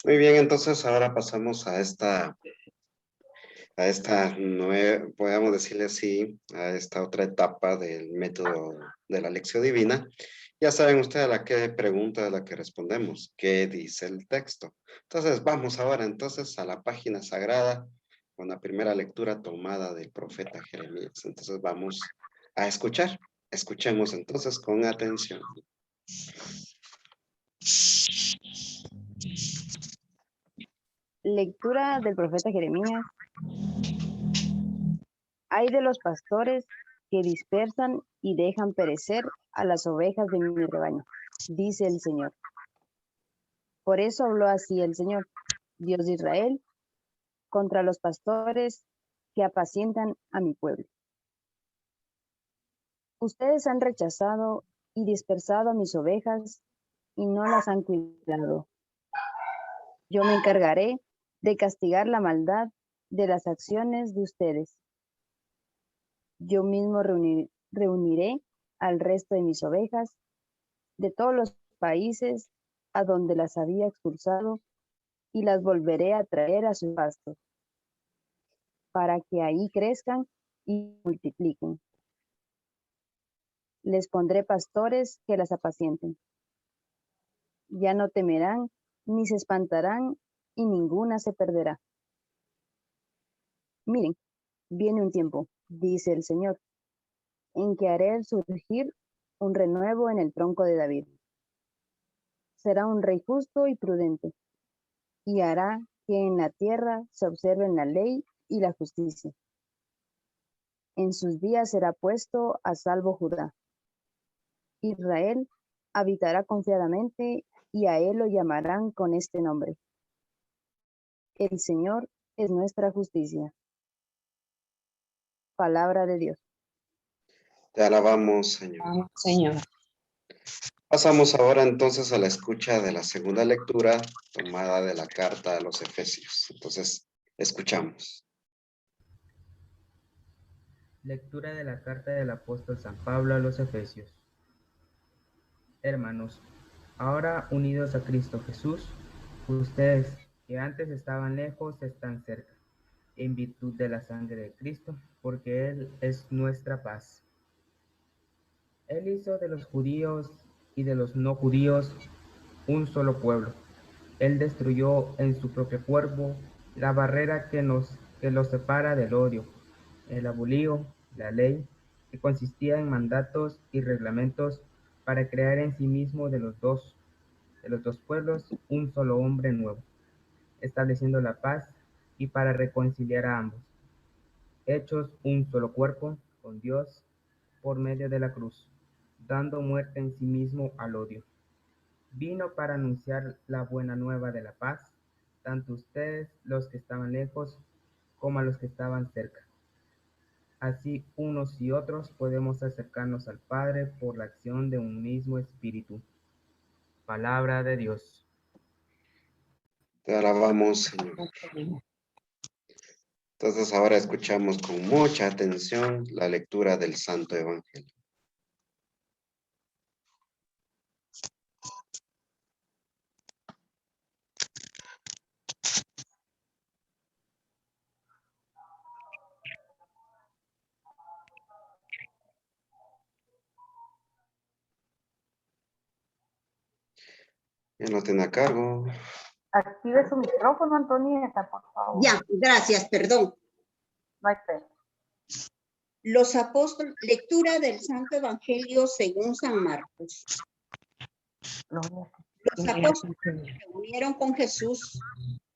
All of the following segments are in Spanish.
Muy bien, entonces ahora pasamos podríamos decirle así, a esta otra etapa del método de la lección divina. Ya saben ustedes a la que pregunta a la que respondemos, ¿qué dice el texto? Entonces vamos ahora entonces a la página sagrada con la primera lectura tomada del profeta Jeremías. Entonces vamos a escuchar. Escuchemos entonces con atención. Lectura del profeta Jeremías. Hay de los pastores que dispersan y dejan perecer a las ovejas de mi rebaño, dice el Señor. Por eso habló así el Señor, Dios de Israel, contra los pastores que apacientan a mi pueblo. Ustedes han rechazado y dispersado a mis ovejas y no las han cuidado. Yo me encargaré de castigar la maldad de las acciones de ustedes. Yo mismo reuniré al resto de mis ovejas de todos los países a donde las había expulsado y las volveré a traer a sus pastos, para que ahí crezcan y multipliquen. Les pondré pastores que las apacienten. Ya no temerán ni se espantarán y ninguna se perderá. Miren, viene un tiempo, dice el Señor, en que haré surgir un renuevo en el tronco de David. Será un rey justo y prudente, y hará que en la tierra se observen la ley y la justicia. En sus días será puesto a salvo Judá. Israel habitará confiadamente y a él lo llamarán con este nombre. El Señor es nuestra justicia. Palabra de Dios. Te alabamos, Señor. Señor. Pasamos ahora entonces a la escucha de la segunda lectura tomada de la carta a los Efesios. Entonces, escuchamos. Lectura de la carta del apóstol San Pablo a los Efesios. Hermanos, ahora unidos a Cristo Jesús, ustedes que antes estaban lejos están cerca, en virtud de la sangre de Cristo, porque Él es nuestra paz. Él hizo de los judíos y de los no judíos un solo pueblo. Él destruyó en su propio cuerpo la barrera que los separa del odio. Él abolió la ley que consistía en mandatos y reglamentos para crear en sí mismo de los dos pueblos un solo hombre nuevo, estableciendo la paz y para reconciliar a ambos, hechos un solo cuerpo con Dios por medio de la cruz, dando muerte en sí mismo al odio. Vino para anunciar la buena nueva de la paz, tanto ustedes, los que estaban lejos, como a los que estaban cerca. Así unos y otros podemos acercarnos al Padre por la acción de un mismo Espíritu. Palabra de Dios. Te alabamos, Señor. Entonces ahora escuchamos con mucha atención la lectura del Santo Evangelio. ¿Quién lo tiene a cargo? Active su micrófono, Antonieta, por favor. Ya, gracias, perdón. No hay pena. Los apóstoles, lectura del Santo Evangelio según San Marcos. Los apóstoles se reunieron con Jesús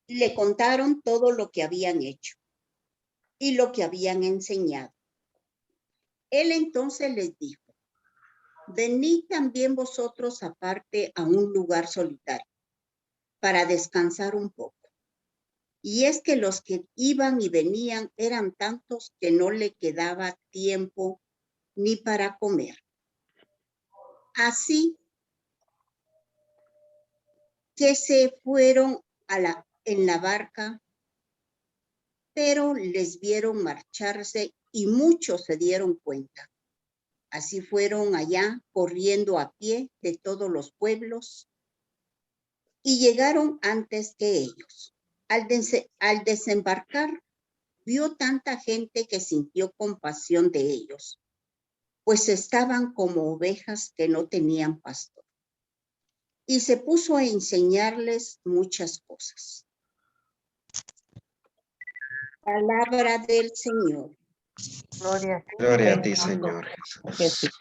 y le contaron todo lo que habían hecho y lo que habían enseñado. Él entonces les dijo: venid también vosotros aparte a un lugar solitario para descansar un poco. Y es que los que iban y venían eran tantos que no le quedaba tiempo ni para comer. Así que se fueron en la barca, pero les vieron marcharse y muchos se dieron cuenta. Así fueron allá corriendo a pie de todos los pueblos y llegaron antes que ellos. Al desembarcar, vio tanta gente que sintió compasión de ellos, pues estaban como ovejas que no tenían pastor. Y se puso a enseñarles muchas cosas. Palabra del Señor. Gloria a ti, Gloria a ti, Señor. Señor Jesús. Jesús.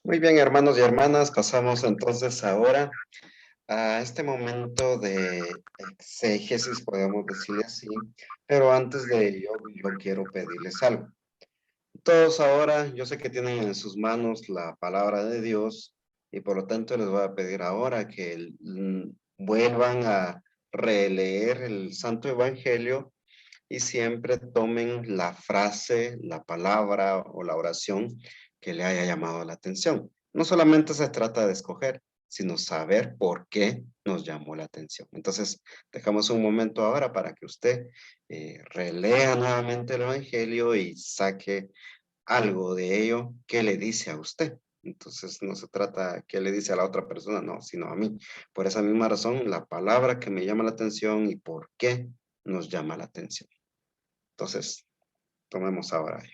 Muy bien, hermanos y hermanas, pasamos entonces ahora a este momento de exégesis, podemos decirle así, pero antes de ello, yo quiero pedirles algo. Todos ahora, yo sé que tienen en sus manos la palabra de Dios y por lo tanto les voy a pedir ahora que vuelvan a releer el Santo Evangelio y siempre tomen la frase, la palabra o la oración que le haya llamado la atención. No solamente se trata de escoger, sino saber por qué nos llamó la atención. Entonces, dejamos un momento ahora para que usted relea nuevamente el Evangelio y saque algo de ello que le dice a usted. Entonces, no se trata que le dice a la otra persona, no, sino a mí. Por esa misma razón, la palabra que me llama la atención y por qué nos llama la atención. Entonces, tomemos ahora ello.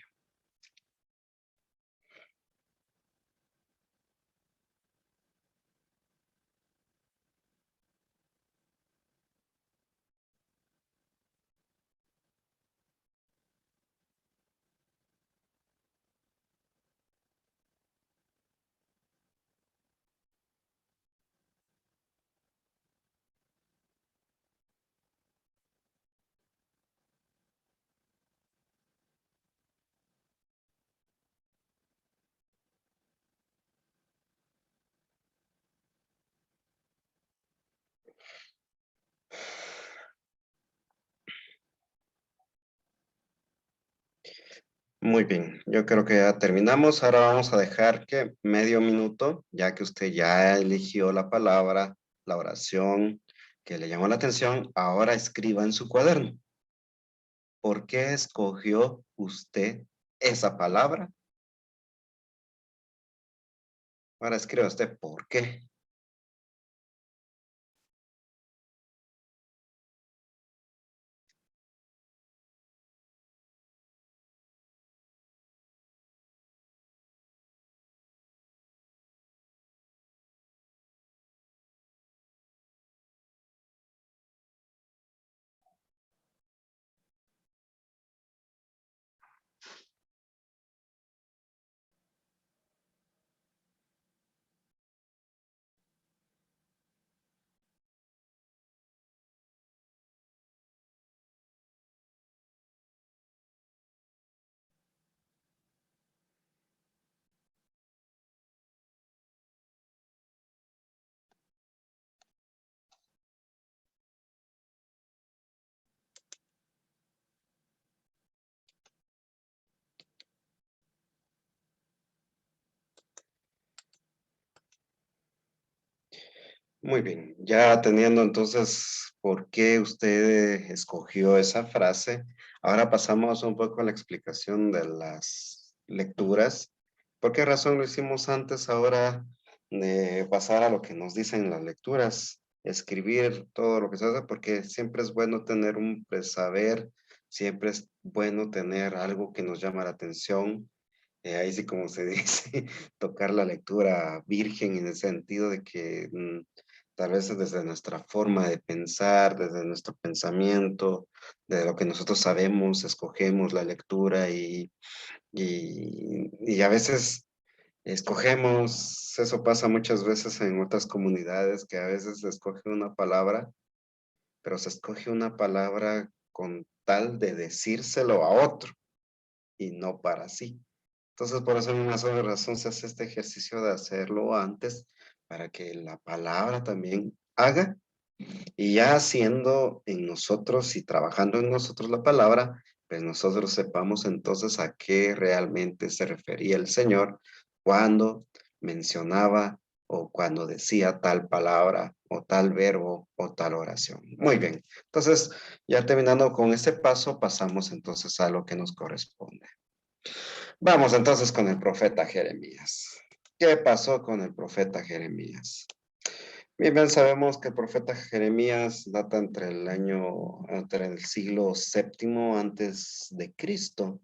Muy bien, yo creo que ya terminamos. Ahora vamos a dejar que medio minuto, ya que usted ya eligió la palabra, la oración que le llamó la atención, ahora escriba en su cuaderno. ¿Por qué escogió usted esa palabra? Ahora escriba usted por qué. Muy bien, ya teniendo entonces por qué usted escogió esa frase, ahora pasamos un poco a la explicación de las lecturas. ¿Por qué razón lo hicimos antes? Ahora de pasar a lo que nos dicen las lecturas, escribir todo lo que se hace, porque siempre es bueno tener un presaber, siempre es bueno tener algo que nos llama la atención. Ahí sí, como se dice, tocar la lectura virgen en el sentido de que tal vez desde nuestra forma de pensar, desde nuestro pensamiento, de lo que nosotros sabemos, escogemos la lectura y a veces escogemos, eso pasa muchas veces en otras comunidades, que a veces se escoge una palabra, pero se escoge una palabra con tal de decírselo a otro y no para sí. Entonces, por esa misma sola razón se hace este ejercicio de hacerlo antes para que la palabra también haga y ya haciendo en nosotros y trabajando en nosotros la palabra, pues nosotros sepamos entonces a qué realmente se refería el Señor cuando mencionaba o cuando decía tal palabra o tal verbo o tal oración. Muy bien. Entonces, ya terminando con este paso, pasamos entonces a lo que nos corresponde. Vamos entonces con el profeta Jeremías. ¿Qué pasó con el profeta Jeremías? Bien, sabemos que el profeta Jeremías data entre el siglo VII antes de Cristo.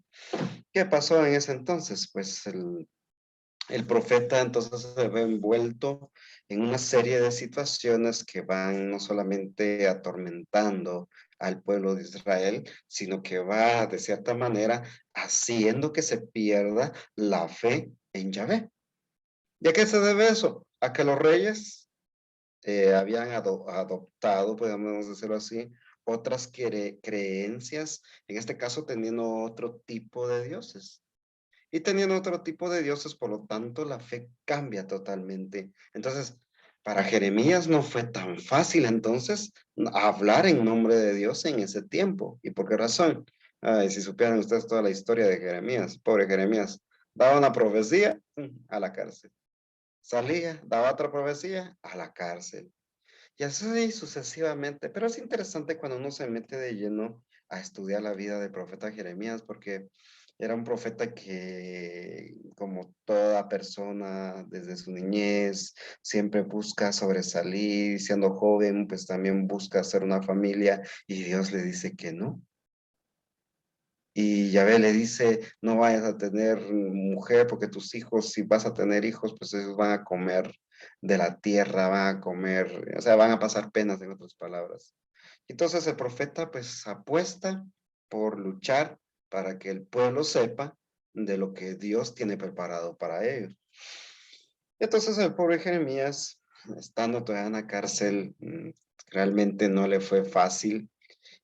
¿Qué pasó en ese entonces? Pues el profeta entonces se ve envuelto en una serie de situaciones que van no solamente atormentando al pueblo de Israel, sino que va de cierta manera haciendo que se pierda la fe en Yahvé. ¿Y a qué se debe eso? A que los reyes habían adoptado, podemos decirlo así, otras creencias, en este caso teniendo otro tipo de dioses. Y teniendo otro tipo de dioses, por lo tanto, la fe cambia totalmente. Entonces, para Jeremías no fue tan fácil entonces hablar en nombre de Dios en ese tiempo. ¿Y por qué razón? Ay, si supieran ustedes toda la historia de Jeremías, pobre Jeremías, daba una profecía a la cárcel. Salía, daba otra profecía a la cárcel. Y así sucesivamente. Pero es interesante cuando uno se mete de lleno a estudiar la vida del profeta Jeremías, porque era un profeta que, como toda persona desde su niñez, siempre busca sobresalir, siendo joven, pues también busca hacer una familia y Dios le dice que no. Y Yahvé le dice, no vayas a tener mujer porque tus hijos, si vas a tener hijos, pues ellos van a comer de la tierra, van a comer, o sea, van a pasar penas en otras palabras. Entonces el profeta pues apuesta por luchar para que el pueblo sepa de lo que Dios tiene preparado para ellos. Entonces el pobre Jeremías, estando todavía en la cárcel, realmente no le fue fácil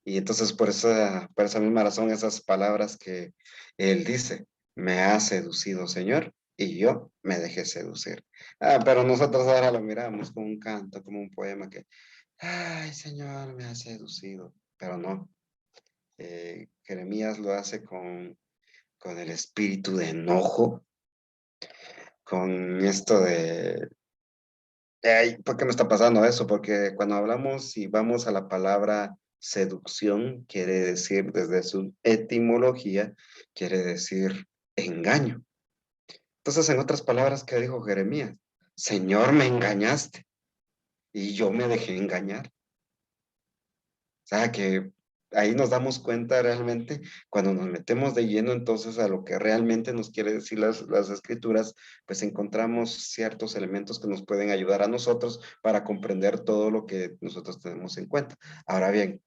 y entonces por esa misma razón, esas palabras que él dice, me ha seducido, Señor, y yo me dejé seducir. Pero nosotros ahora lo miramos como un canto, como un poema que, ay, Señor, me ha seducido. Pero no, Jeremías lo hace con el espíritu de enojo, con esto de, ay, ¿por qué me está pasando eso? Porque cuando hablamos y vamos a la palabra seducción, quiere decir desde su etimología, quiere decir engaño. Entonces, en otras palabras, ¿qué dijo Jeremías? Señor, me engañaste y yo me dejé engañar. O sea, que ahí nos damos cuenta realmente cuando nos metemos de lleno entonces a lo que realmente nos quiere decir las escrituras, pues encontramos ciertos elementos que nos pueden ayudar a nosotros para comprender todo lo que nosotros tenemos en cuenta. Ahora bien,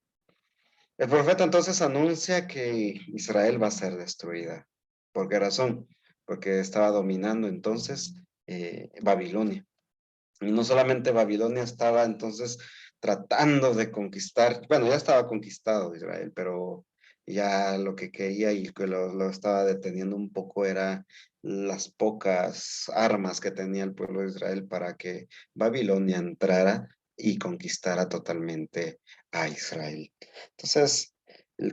el profeta entonces anuncia que Israel va a ser destruida. ¿Por qué razón? Porque estaba dominando entonces Babilonia. Y no solamente Babilonia estaba entonces tratando de conquistar, bueno, ya estaba conquistado Israel, pero ya lo que quería y que lo estaba deteniendo un poco era las pocas armas que tenía el pueblo de Israel para que Babilonia entrara y conquistara totalmente a Israel. Entonces,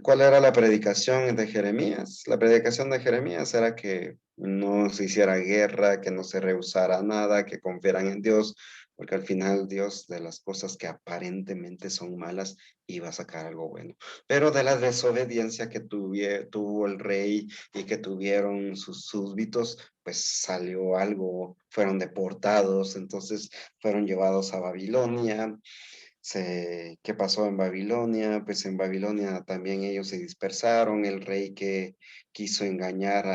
¿cuál era la predicación de Jeremías? La predicación de Jeremías era que no se hiciera guerra, que no se rehusara nada, que confiaran en Dios, porque al final Dios de las cosas que aparentemente son malas iba a sacar algo bueno. Pero de la desobediencia que tuvo el rey y que tuvieron sus súbditos, pues salió algo, fueron deportados, entonces fueron llevados a Babilonia. ¿Qué pasó en Babilonia? Pues en Babilonia también ellos se dispersaron, el rey que quiso engañar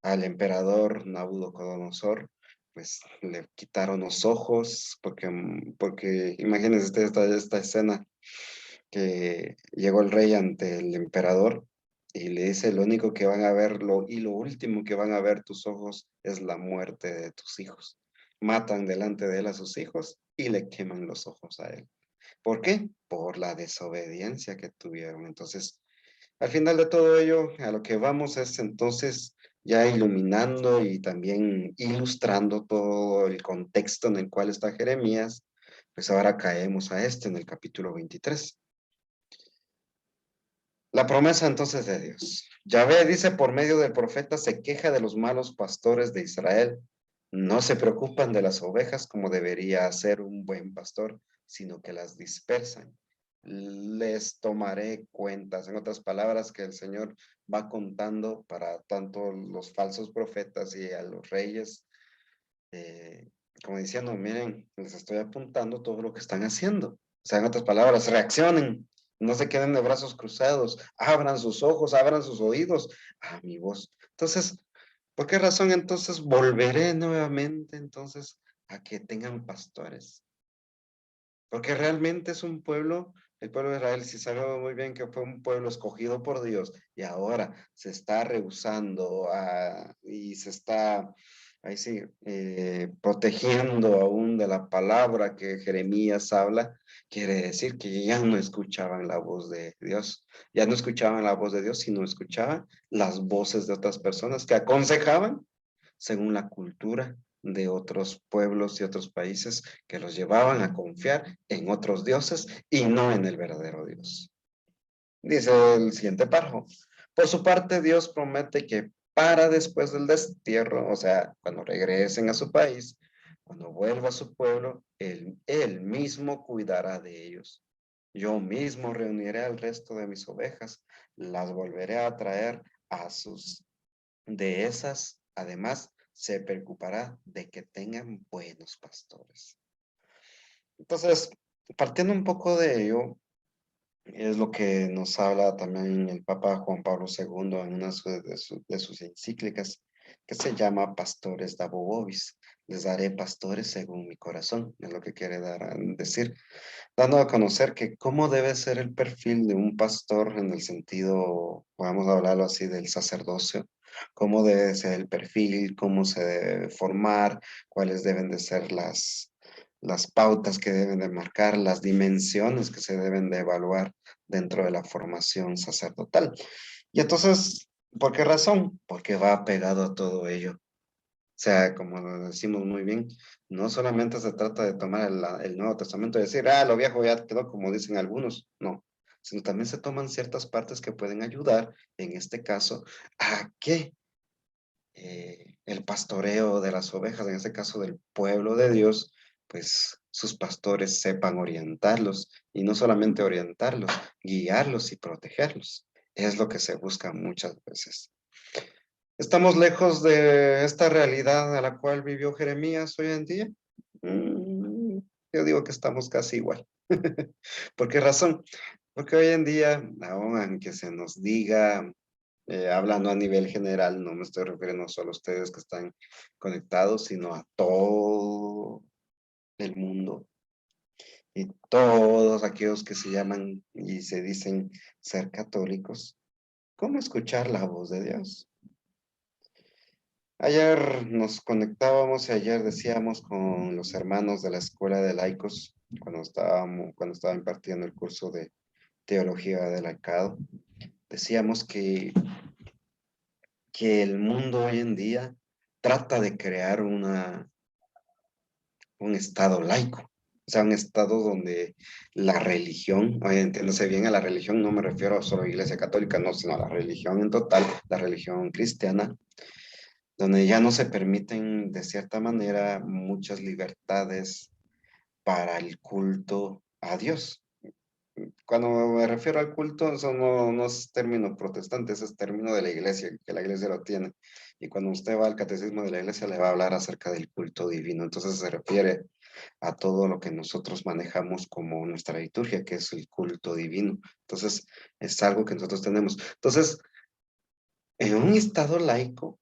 al emperador Nabucodonosor, pues le quitaron los ojos, porque imagínense ustedes esta escena que llegó el rey ante el emperador y le dice, lo único que van a ver, y lo último que van a ver tus ojos es la muerte de tus hijos. Matan delante de él a sus hijos y le queman los ojos a él. ¿Por qué? Por la desobediencia que tuvieron. Entonces, al final de todo ello, a lo que vamos es entonces ya iluminando y también ilustrando todo el contexto en el cual está Jeremías, pues ahora caemos a en el capítulo 23. La promesa entonces de Dios. Yahvé dice por medio del profeta, se queja de los malos pastores de Israel. No se preocupan de las ovejas como debería hacer un buen pastor, sino que las dispersan. Les tomaré cuentas. En otras palabras, que el Señor va contando para tanto los falsos profetas y a los reyes, como diciendo, miren, les estoy apuntando todo lo que están haciendo. O sea, en otras palabras, reaccionen, no se queden de brazos cruzados, abran sus ojos, abran sus oídos a mi voz. Entonces, ¿por qué razón entonces volveré nuevamente entonces a que tengan pastores? Porque realmente es un pueblo, el pueblo de Israel, si sabemos muy bien que fue un pueblo escogido por Dios y ahora se está rehusando y se está, ahí sí, protegiendo aún de la palabra que Jeremías habla, quiere decir que ya no escuchaban la voz de Dios, ya no escuchaban la voz de Dios, sino escuchaban las voces de otras personas que aconsejaban según la cultura de otros pueblos y otros países que los llevaban a confiar en otros dioses y no en el verdadero Dios. Dice el siguiente párrafo. Por su parte, Dios promete que para después del destierro, o sea, cuando regresen a su país, cuando vuelva a su pueblo, él mismo cuidará de ellos. Yo mismo reuniré al resto de mis ovejas, las volveré a traer a sus dehesas, además, se preocupará de que tengan buenos pastores. Entonces, partiendo un poco de ello, es lo que nos habla también el Papa Juan Pablo II en una de sus encíclicas, que se llama Pastores Dabo Vobis. Les daré pastores según mi corazón, es lo que quiere dar a decir, dando a conocer que cómo debe ser el perfil de un pastor en el sentido, podemos hablarlo así, del sacerdocio, cómo debe ser el perfil, cómo se debe formar, cuáles deben de ser las pautas que deben de marcar, las dimensiones que se deben de evaluar dentro de la formación sacerdotal. Y entonces, ¿por qué razón? Porque va pegado a todo ello. O sea, como lo decimos muy bien, no solamente se trata de tomar el Nuevo Testamento y decir, lo viejo ya quedó, como dicen algunos, no, sino también se toman ciertas partes que pueden ayudar, en este caso, a que el pastoreo de las ovejas, en este caso del pueblo de Dios, pues sus pastores sepan orientarlos y no solamente orientarlos, guiarlos y protegerlos. Es lo que se busca muchas veces. ¿Estamos lejos de esta realidad a la cual vivió Jeremías hoy en día? Yo digo que estamos casi igual. ¿Por qué razón? Porque hoy en día, aunque se nos diga, hablando a nivel general, no me estoy refiriendo solo a ustedes que están conectados, sino a todo el mundo y todos aquellos que se llaman y se dicen ser católicos. ¿Cómo escuchar la voz de Dios? Ayer nos conectábamos y ayer decíamos con los hermanos de la Escuela de Laicos, cuando estaba impartiendo el curso de Teología del Laicado, decíamos que el mundo hoy en día trata de crear un estado laico, o sea, un estado donde la religión, oye, entiéndase bien, a la religión no me refiero solo a Iglesia Católica, no, sino a la religión en total, la religión cristiana, donde ya no se permiten de cierta manera muchas libertades para el culto a Dios. Cuando me refiero al culto, eso no es término protestante, ese es término de la iglesia, que la iglesia lo tiene. Y cuando usted va al catecismo de la iglesia, le va a hablar acerca del culto divino. Entonces se refiere a todo lo que nosotros manejamos como nuestra liturgia, que es el culto divino. Entonces es algo que nosotros tenemos. Entonces, en un estado laico,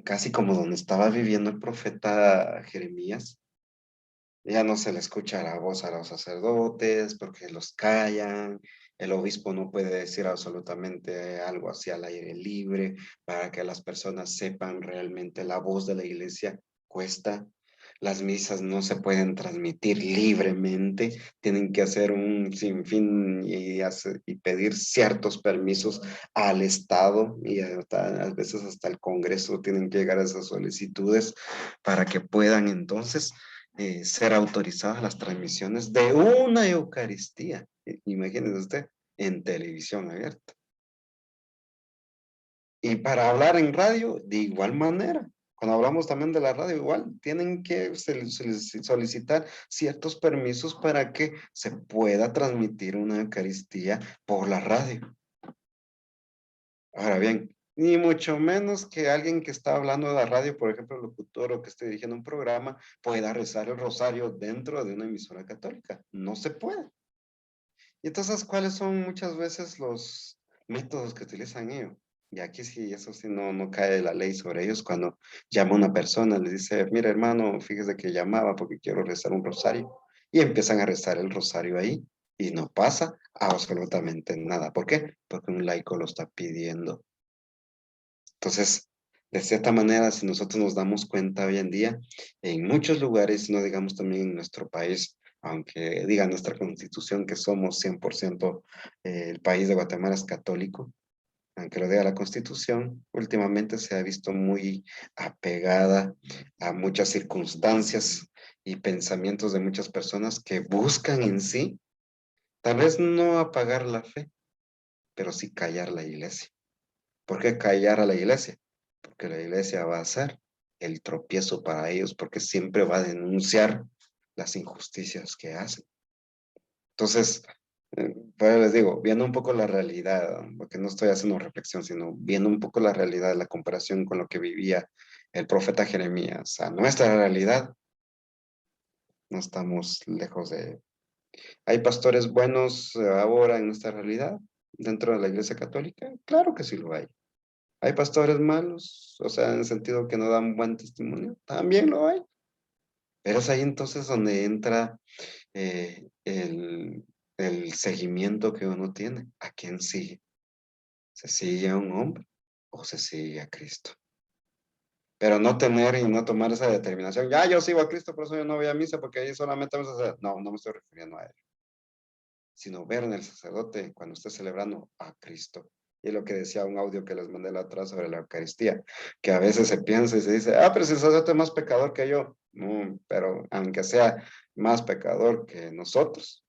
casi como donde estaba viviendo el profeta Jeremías, ya no se le escucha la voz a los sacerdotes porque los callan. El obispo no puede decir absolutamente algo así al aire libre para que las personas sepan realmente la voz de la iglesia. Cuesta. Las misas no se pueden transmitir libremente. Tienen que hacer un sinfín y pedir ciertos permisos al Estado y a veces hasta el Congreso tienen que llegar a esas solicitudes para que puedan entonces ser autorizadas las transmisiones de una Eucaristía. Imagínese usted, en televisión abierta. Y para hablar en radio, de igual manera. Cuando hablamos también de la radio, igual, tienen que solicitar ciertos permisos para que se pueda transmitir una Eucaristía por la radio. Ahora bien, Ni mucho menos que alguien que está hablando de la radio, por ejemplo, el locutor o que esté dirigiendo un programa, pueda rezar el rosario dentro de una emisora católica. No se puede. Y entonces, ¿cuáles son muchas veces los métodos que utilizan ellos? Y aquí sí, eso sí, no cae la ley sobre ellos. Cuando llama una persona, le dice, mira hermano, fíjese que llamaba porque quiero rezar un rosario. Y empiezan a rezar el rosario ahí y no pasa absolutamente nada. ¿Por qué? Porque un laico lo está pidiendo. Entonces, de cierta manera, si nosotros nos damos cuenta hoy en día, en muchos lugares, no digamos también en nuestro país, aunque diga nuestra constitución que somos 100% el país de Guatemala es católico, aunque lo diga la constitución, últimamente se ha visto muy apegada a muchas circunstancias y pensamientos de muchas personas que buscan en sí, tal vez no apagar la fe, pero sí callar la iglesia. ¿Por qué callar a la iglesia? Porque la iglesia va a ser el tropiezo para ellos, porque siempre va a denunciar las injusticias que hacen. Entonces, pues les digo, viendo un poco la realidad, porque no estoy haciendo reflexión, sino viendo un poco la realidad, la comparación con lo que vivía el profeta Jeremías, a nuestra realidad, no estamos lejos de... ¿Hay pastores buenos ahora en nuestra realidad dentro de la iglesia católica? Claro que sí lo hay. ¿Hay pastores malos? O sea, en el sentido que no dan buen testimonio. También lo hay. Pero es ahí entonces donde entra el seguimiento que uno tiene. ¿A quién sigue? ¿Se sigue a un hombre o se sigue a Cristo? Pero no tener y no tomar esa determinación. Ya, yo sigo a Cristo, por eso yo no voy a misa, porque ahí solamente vamos a hacer... No, no me estoy refiriendo a él. Sino ver en el sacerdote cuando esté celebrando a Cristo. Y lo que decía un audio que les mandé la otra sobre la Eucaristía, que a veces se piensa y se dice, ah, pero si el sacerdote es más pecador que yo. Pero aunque sea más pecador que nosotros,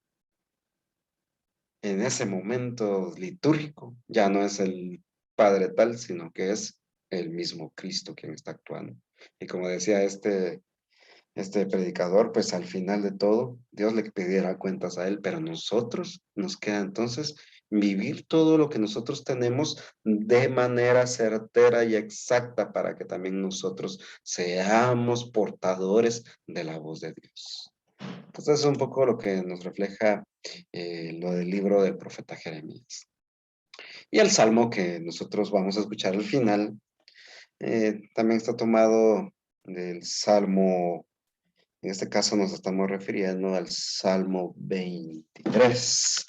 en ese momento litúrgico ya no es el Padre tal, sino que es el mismo Cristo quien está actuando. Y como decía este predicador, pues al final de todo, Dios le pedirá cuentas a él, pero nosotros nos queda entonces vivir todo lo que nosotros tenemos de manera certera y exacta para que también nosotros seamos portadores de la voz de Dios. Entonces es un poco lo que nos refleja lo del libro del profeta Jeremías. Y el salmo que nosotros vamos a escuchar al final también está tomado del salmo. En este caso nos estamos refiriendo al Salmo 23.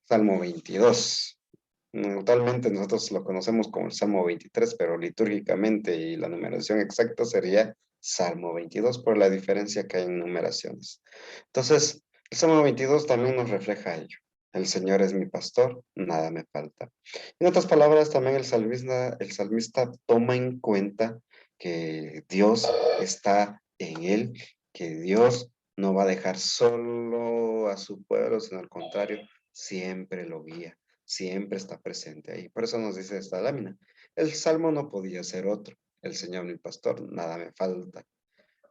Salmo 22. Totalmente nosotros lo conocemos como el Salmo 23, pero litúrgicamente y la numeración exacta sería Salmo 22 por la diferencia que hay en numeraciones. Entonces, el Salmo 22 también nos refleja ello. El Señor es mi pastor, nada me falta. En otras palabras, también el salmista toma en cuenta que Dios está en él, que Dios no va a dejar solo a su pueblo, sino al contrario, siempre lo guía, siempre está presente ahí. Por eso nos dice esta lámina. El salmo no podía ser otro. El Señor mi pastor, nada me falta.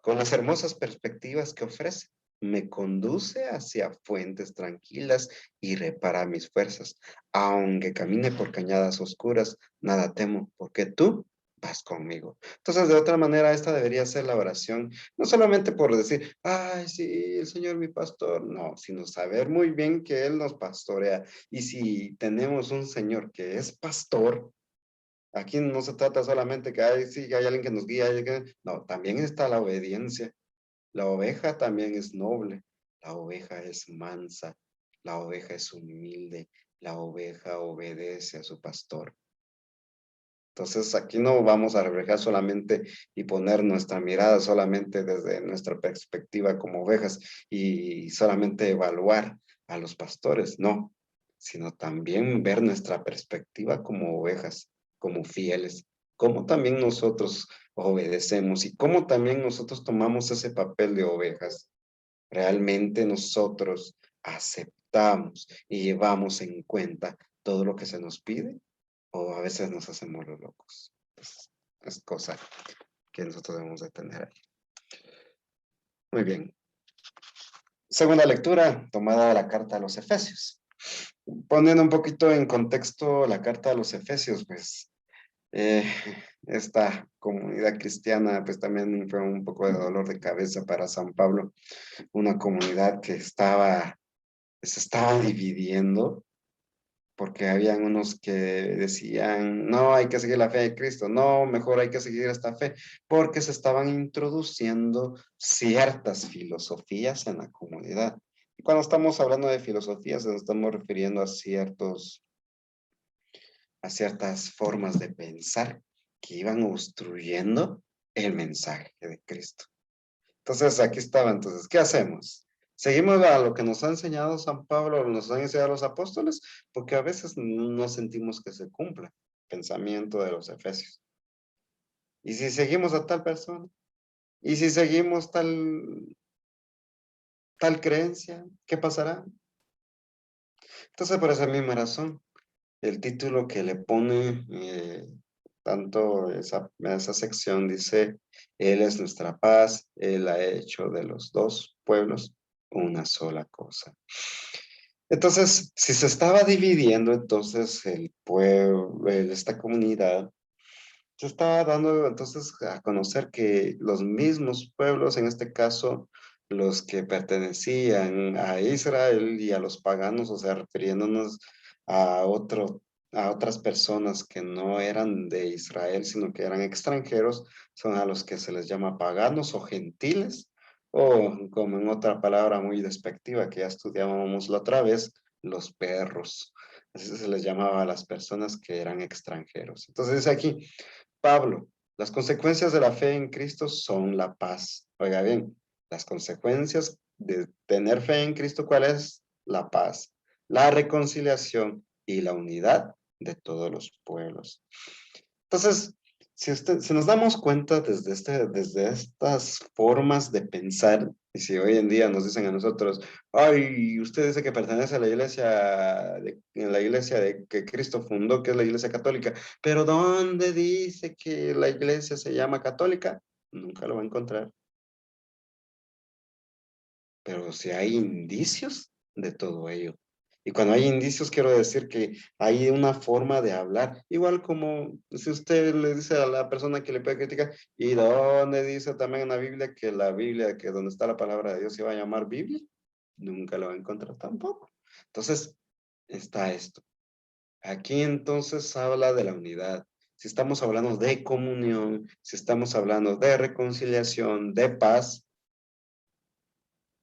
Con las hermosas perspectivas que ofrece, me conduce hacia fuentes tranquilas y repara mis fuerzas. Aunque camine por cañadas oscuras, nada temo, porque tú vas conmigo. Entonces, de otra manera, esta debería ser la oración, no solamente por decir, ay, sí, el Señor mi pastor, no, sino saber muy bien que Él nos pastorea. Y si tenemos un Señor que es pastor, aquí no se trata solamente que hay, sí, hay alguien que nos guía, no, también está la obediencia. La oveja también es noble, la oveja es mansa, la oveja es humilde, la oveja obedece a su pastor. Entonces aquí no vamos a reflejar solamente y poner nuestra mirada solamente desde nuestra perspectiva como ovejas y solamente evaluar a los pastores, no, sino también ver nuestra perspectiva como ovejas, como fieles, cómo también nosotros obedecemos y cómo también nosotros tomamos ese papel de ovejas. Realmente nosotros aceptamos y llevamos en cuenta todo lo que se nos pide o a veces nos hacemos los locos. Es cosa que nosotros debemos de tener ahí. Muy bien. Segunda lectura tomada de la carta a los Efesios. poniendo un poquito en contexto la carta a los Efesios, pues eh, esta comunidad cristiana pues también fue un poco de dolor de cabeza para San Pablo, una comunidad que se estaba dividiendo porque habían unos que decían, no, hay que seguir la fe de Cristo, no, mejor hay que seguir esta fe, porque se estaban introduciendo ciertas filosofías en la comunidad. Y cuando estamos hablando de filosofías, nos estamos refiriendo a ciertas formas de pensar que iban obstruyendo el mensaje de Cristo. Entonces, aquí estaba, entonces, ¿qué hacemos? ¿Seguimos a lo que nos ha enseñado San Pablo, o nos han enseñado los apóstoles? Porque a veces no sentimos que se cumpla el pensamiento de los efesios. ¿Y si seguimos a tal persona? ¿Y si seguimos tal creencia? ¿Qué pasará? Entonces, por esa misma razón, el título que le pone tanto esa sección dice, Él es nuestra paz, Él ha hecho de los dos pueblos una sola cosa. Entonces, si se estaba dividiendo entonces el pueblo, esta comunidad, se estaba dando entonces a conocer que los mismos pueblos, en este caso, los que pertenecían a Israel y a los paganos, o sea, refiriéndonos a a otras personas que no eran de Israel, sino que eran extranjeros, son a los que se les llama paganos o gentiles, o como en otra palabra muy despectiva que ya estudiábamos la otra vez, los perros. Así se les llamaba a las personas que eran extranjeros. Entonces dice aquí, Pablo, las consecuencias de la fe en Cristo son la paz. Oiga bien, las consecuencias de tener fe en Cristo, ¿cuál es? La paz, la reconciliación y la unidad de todos los pueblos. Entonces, si nos damos cuenta desde estas formas de pensar, y si hoy en día nos dicen a nosotros, ay, usted dice que pertenece a la iglesia de que Cristo fundó, que es la iglesia católica, pero ¿dónde dice que la iglesia se llama católica? Nunca lo va a encontrar. Pero si hay indicios de todo ello. Y cuando hay indicios, quiero decir que hay una forma de hablar, igual como si usted le dice a la persona que le puede criticar, ¿y dónde dice también en la Biblia, que donde está la palabra de Dios se va a llamar Biblia? Nunca lo va a encontrar tampoco. Entonces, está esto. Aquí entonces habla de la unidad. Si estamos hablando de comunión, si estamos hablando de reconciliación, de paz,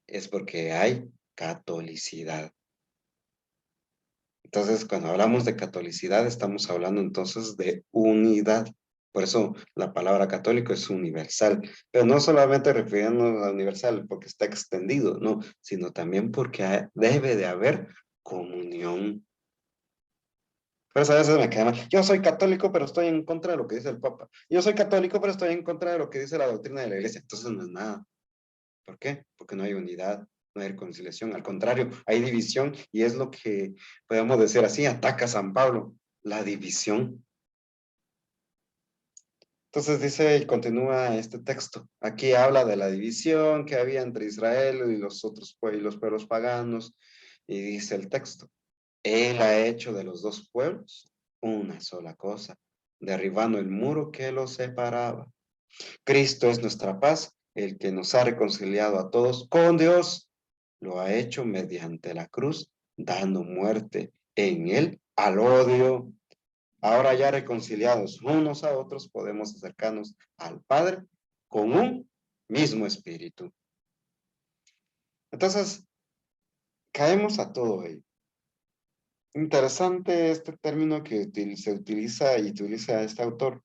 es porque hay catolicidad. Entonces, cuando hablamos de catolicidad, estamos hablando entonces de unidad. Por eso la palabra católico es universal, pero no solamente refiriéndonos a universal porque está extendido, no, sino también porque debe de haber comunión. Por eso a veces me queda mal. Yo soy católico, pero estoy en contra de lo que dice el Papa. Yo soy católico, pero estoy en contra de lo que dice la doctrina de la Iglesia. Entonces no es nada. ¿Por qué? Porque no hay unidad, no hay reconciliación. Al contrario, hay división y es lo que podemos decir así, ataca a San Pablo, la división. Entonces dice y continúa este texto. Aquí habla de la división que había entre Israel y los otros pueblos paganos. Y dice el texto, Él ha hecho de los dos pueblos una sola cosa, derribando el muro que los separaba. Cristo es nuestra paz, el que nos ha reconciliado a todos con Dios. Lo ha hecho mediante la cruz, dando muerte en él al odio. Ahora ya reconciliados unos a otros, podemos acercarnos al Padre con un mismo espíritu. Entonces, caemos a todo ello. Interesante este término que se utiliza y utiliza este autor,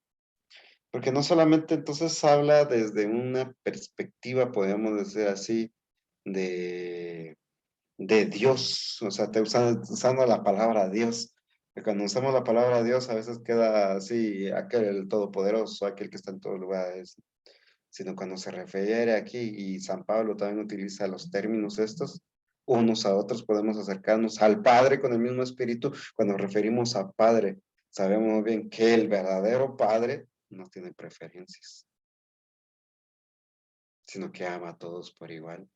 porque no solamente entonces habla desde una perspectiva, podríamos decir así, de, de Dios, o sea, usando la palabra Dios. Que cuando usamos la palabra Dios a veces queda así, aquel el todopoderoso, aquel que está en todos lugares, sino cuando se refiere aquí, y San Pablo también utiliza los términos estos, unos a otros podemos acercarnos al Padre con el mismo espíritu. Cuando nos referimos a Padre, sabemos bien que el verdadero Padre no tiene preferencias, sino que ama a todos por igual.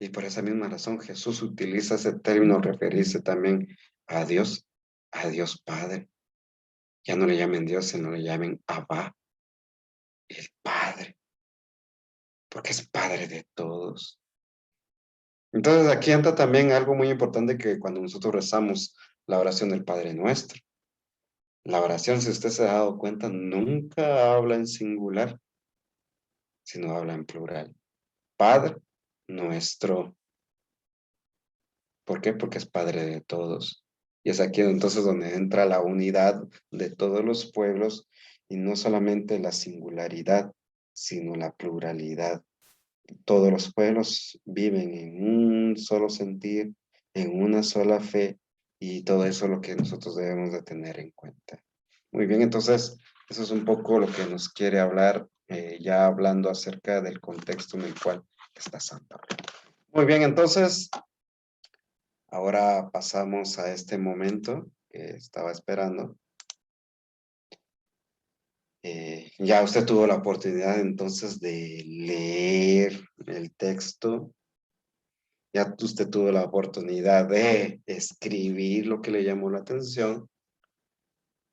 Y por esa misma razón Jesús utiliza ese término al referirse también a Dios Padre. Ya no le llamen Dios, sino le llamen Abba, el Padre, porque es Padre de todos. Entonces aquí entra también algo muy importante que cuando nosotros rezamos la oración del Padre Nuestro. La oración, si usted se ha dado cuenta, nunca habla en singular, sino habla en plural. Padre Nuestro. ¿Por qué? Porque es Padre de todos. Y es aquí entonces donde entra la unidad de todos los pueblos y no solamente la singularidad, sino la pluralidad. Todos los pueblos viven en un solo sentir, en una sola fe, y todo eso es lo que nosotros debemos de tener en cuenta. Muy bien, entonces, eso es un poco lo que nos quiere hablar, ya hablando acerca del contexto en el cual está Santa. Muy bien, entonces, ahora pasamos a este momento que estaba esperando. Ya usted tuvo la oportunidad entonces de leer el texto. Ya usted tuvo la oportunidad de escribir lo que le llamó la atención.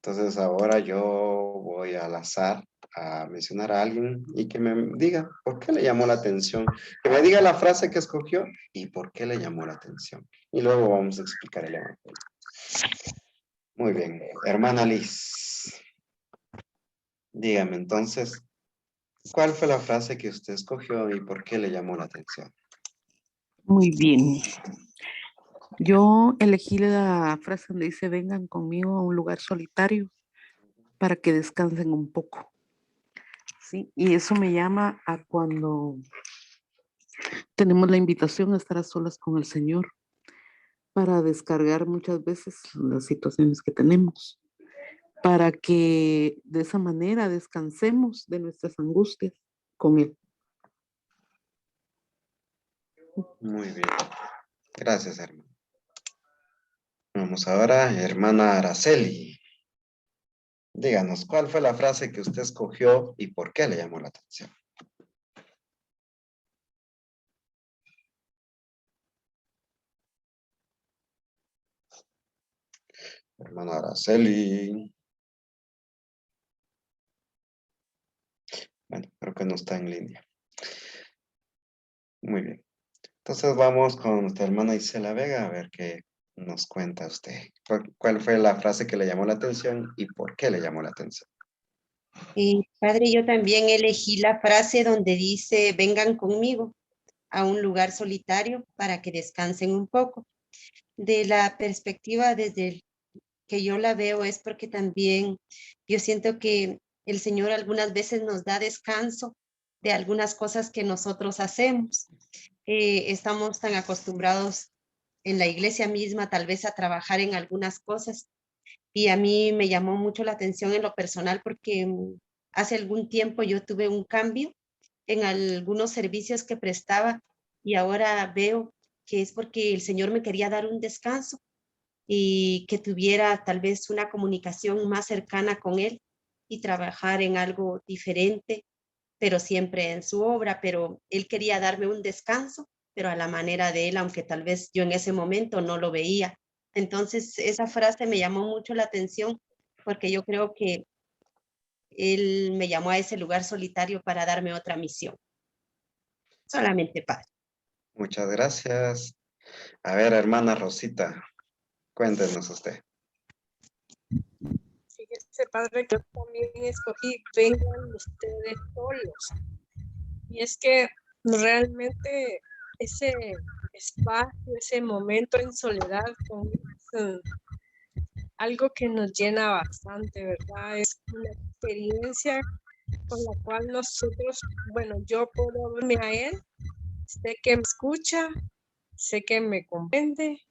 Entonces ahora yo voy al azar a mencionar a alguien y que me diga por qué le llamó la atención. Que me diga la frase que escogió y por qué le llamó la atención. Y luego vamos a explicar el evangelio. Muy bien, hermana Liz. Dígame entonces, ¿cuál fue la frase que usted escogió y por qué le llamó la atención? Muy bien. Yo elegí la frase donde dice, vengan conmigo a un lugar solitario para que descansen un poco. Sí, y eso me llama a cuando tenemos la invitación a estar a solas con el Señor para descargar muchas veces las situaciones que tenemos, para que de esa manera descansemos de nuestras angustias con Él. Muy bien. Gracias, hermano. Vamos ahora, hermana Araceli. Díganos, ¿cuál fue la frase que usted escogió y por qué le llamó la atención? Hermana Araceli. Bueno, creo que no está en línea. Muy bien. Entonces vamos con nuestra hermana Isela Vega a ver qué nos cuenta usted. ¿Cuál fue la frase que le llamó la atención y por qué le llamó la atención? Padre, yo también elegí la frase donde dice, vengan conmigo a un lugar solitario para que descansen un poco. De la perspectiva desde el que yo la veo es porque también yo siento que el Señor algunas veces nos da descanso de algunas cosas que nosotros hacemos. Estamos tan acostumbrados en la iglesia misma tal vez a trabajar en algunas cosas y a mí me llamó mucho la atención en lo personal porque hace algún tiempo yo tuve un cambio en algunos servicios que prestaba y ahora veo que es porque el Señor me quería dar un descanso y que tuviera tal vez una comunicación más cercana con Él y trabajar en algo diferente, pero siempre en su obra, pero Él quería darme un descanso, pero a la manera de Él, aunque tal vez yo en ese momento no lo veía. Entonces, esa frase me llamó mucho la atención porque yo creo que Él me llamó a ese lugar solitario para darme otra misión. Solamente paz. Muchas gracias. A ver, hermana Rosita, cuéntenos usted. Fíjese, padre, que yo también escogí, vengan ustedes solos. Y es que realmente ese espacio, ese momento en soledad es algo que nos llena bastante, ¿verdad? Es una experiencia con la cual nosotros, bueno, yo puedo verme a Él, sé que me escucha, sé que me comprende,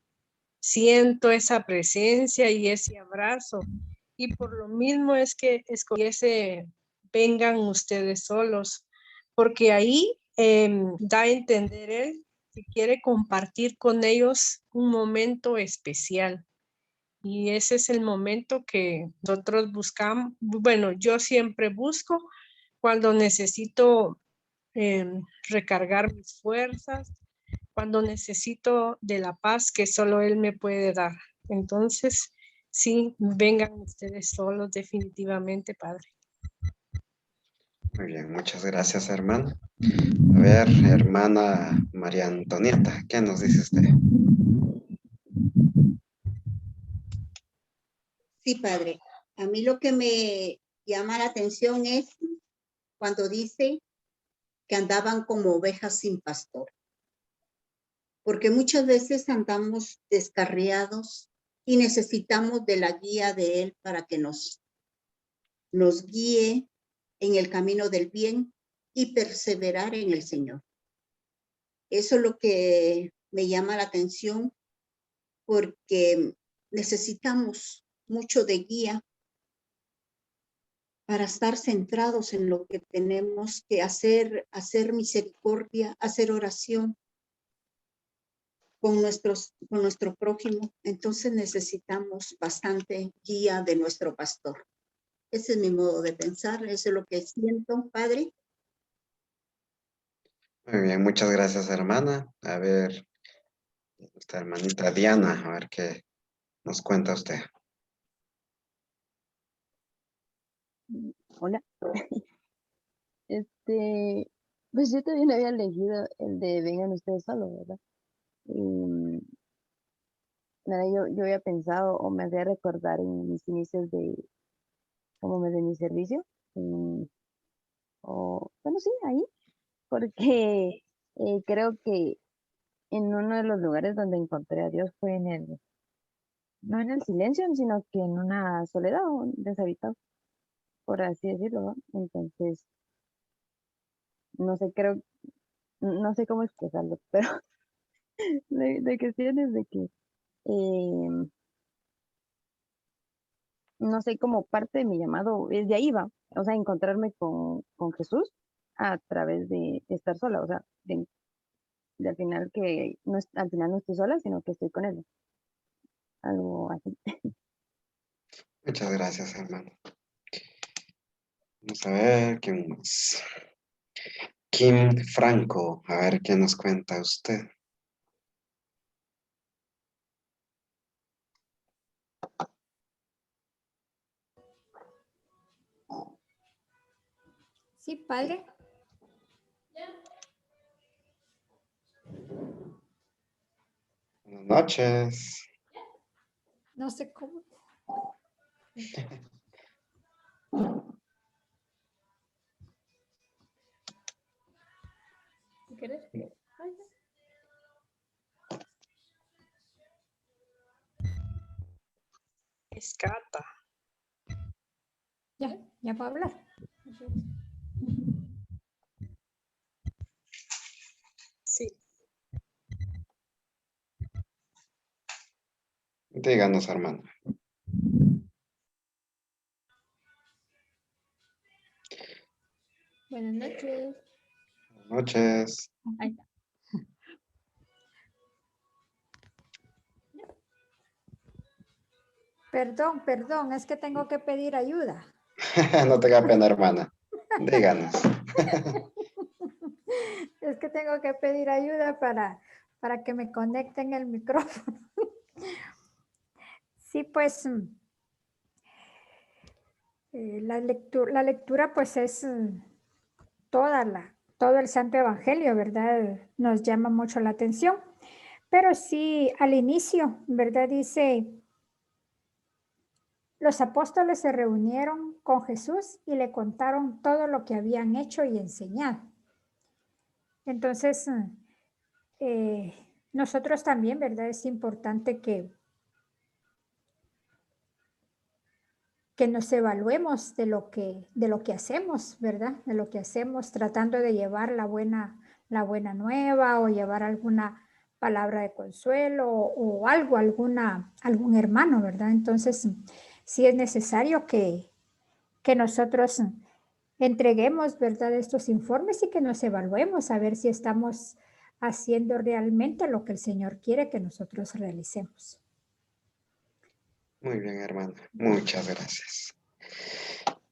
siento esa presencia y ese abrazo. Y por lo mismo es que escogí ese vengan ustedes solos, porque ahí da a entender Él que quiere compartir con ellos un momento especial. Y ese es el momento que nosotros buscamos. Bueno, yo siempre busco cuando necesito recargar mis fuerzas, cuando necesito de la paz que solo Él me puede dar. Entonces, sí, vengan ustedes solos definitivamente, Padre. Muy bien, muchas gracias, hermano. A ver, hermana María Antonieta, ¿qué nos dice usted? Sí, Padre. A mí lo que me llama la atención es cuando dice que andaban como ovejas sin pastor. Porque muchas veces andamos descarriados y necesitamos de la guía de Él para que nos guíe en el camino del bien y perseverar en el Señor. Eso es lo que me llama la atención, porque necesitamos mucho de guía para estar centrados en lo que tenemos que hacer misericordia, hacer oración con nuestro prójimo. Entonces necesitamos bastante guía de nuestro pastor. Ese es mi modo de pensar, eso es lo que siento, Padre. Muy bien, muchas gracias, hermana. A ver, esta hermanita Diana, a ver qué nos cuenta usted. Hola. Pues yo también había elegido el de vengan ustedes solos, ¿verdad? Y, nada, yo había pensado o me hacía recordar en mis inicios de mi servicio. Bueno, sí, ahí, porque creo que en uno de los lugares donde encontré a Dios fue no en el silencio, sino que en una soledad, un deshabitado, por así decirlo, ¿no? Entonces, no sé, no sé cómo expresarlo, pero de cuestiones de que, no sé, como parte de mi llamado es de ahí va, o sea, encontrarme con Jesús a través de estar sola, o sea, de al final que no es, al final no estoy sola, sino que estoy con él, algo así. Muchas gracias, hermano. Vamos a ver, ¿quién más? Kim Franco, a ver qué nos cuenta usted. Sí, padre. Buenas noches. No sé cómo. ¿Quieres? Escata. Ya puedo hablar. Sí. Díganos, hermano. Buenas noches. Buenas noches. Ahí está. Perdón, es que tengo que pedir ayuda. No tenga pena, hermana. Díganos. Es que tengo que pedir ayuda para que me conecten el micrófono. Sí, pues la lectura pues es todo el Santo Evangelio, ¿verdad? Nos llama mucho la atención. Pero sí, al inicio, ¿verdad? Dice, los apóstoles se reunieron con Jesús y le contaron todo lo que habían hecho y enseñado. Entonces, nosotros también, ¿verdad? Es importante que nos evaluemos de lo que hacemos, ¿verdad? De lo que hacemos, tratando de llevar la buena nueva o llevar alguna palabra de consuelo o algo, algún hermano, ¿verdad? Entonces, sí es necesario que nosotros entreguemos, ¿verdad? Estos informes y que nos evaluemos a ver si estamos haciendo realmente lo que el Señor quiere que nosotros realicemos. Muy bien, hermana. Muchas gracias.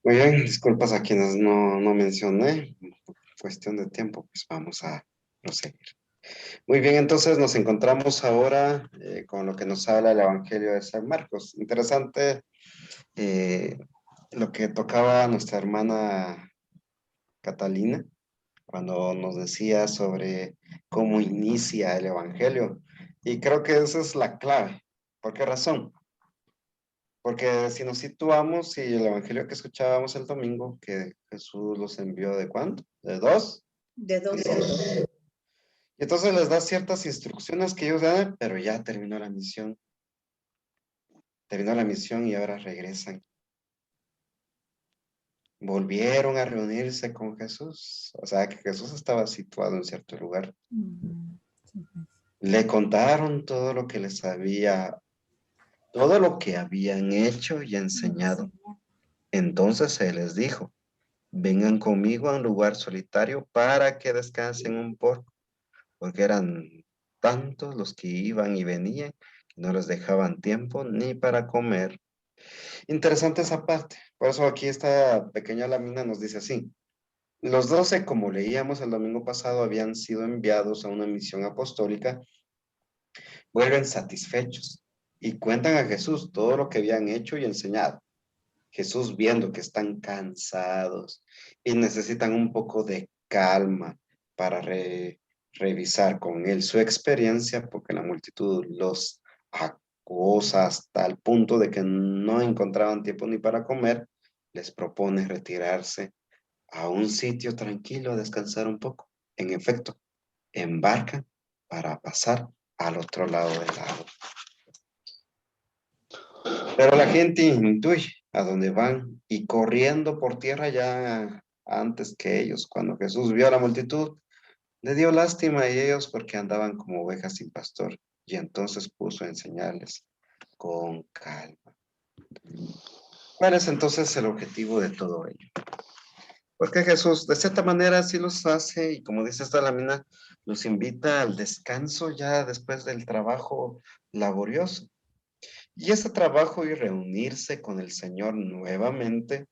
Muy bien, disculpas a quienes no mencioné. Por cuestión de tiempo, pues vamos a proseguir. Muy bien, entonces nos encontramos ahora con lo que nos habla el Evangelio de San Marcos. Interesante lo que tocaba nuestra hermana Catalina cuando nos decía sobre cómo inicia el Evangelio. Y creo que esa es la clave. ¿Por qué razón? Porque si nos situamos y el Evangelio que escuchábamos el domingo, que Jesús los envió ¿de cuánto? ¿De dos? De 12. Y entonces les da ciertas instrucciones que ellos dan, pero ya terminó la misión. Terminó la misión y ahora regresan. Volvieron a reunirse con Jesús. O sea que Jesús estaba situado en cierto lugar. Le contaron todo lo que les había, todo lo que habían hecho y enseñado. Entonces se les dijo, vengan conmigo a un lugar solitario para que descansen un poco, porque eran tantos los que iban y venían que no les dejaban tiempo ni para comer. Interesante esa parte. Por eso aquí esta pequeña lámina nos dice así. Los 12, como leíamos el domingo pasado, habían sido enviados a una misión apostólica, vuelven satisfechos y cuentan a Jesús todo lo que habían hecho y enseñado. Jesús viendo que están cansados y necesitan un poco de calma para revisar con él su experiencia, porque la multitud los acosa hasta el punto de que no encontraban tiempo ni para comer, les propone retirarse a un sitio tranquilo a descansar un poco. En efecto, embarcan para pasar al otro lado del lago. Pero la gente intuye a dónde van y corriendo por tierra ya antes que ellos. Cuando Jesús vio a la multitud, le dio lástima a ellos porque andaban como ovejas sin pastor y entonces puso a enseñarles con calma. ¿Cuál es entonces el objetivo de todo ello? Porque Jesús de cierta manera sí los hace y como dice esta lámina, los invita al descanso ya después del trabajo laborioso. Y ese trabajo y reunirse con el Señor nuevamente,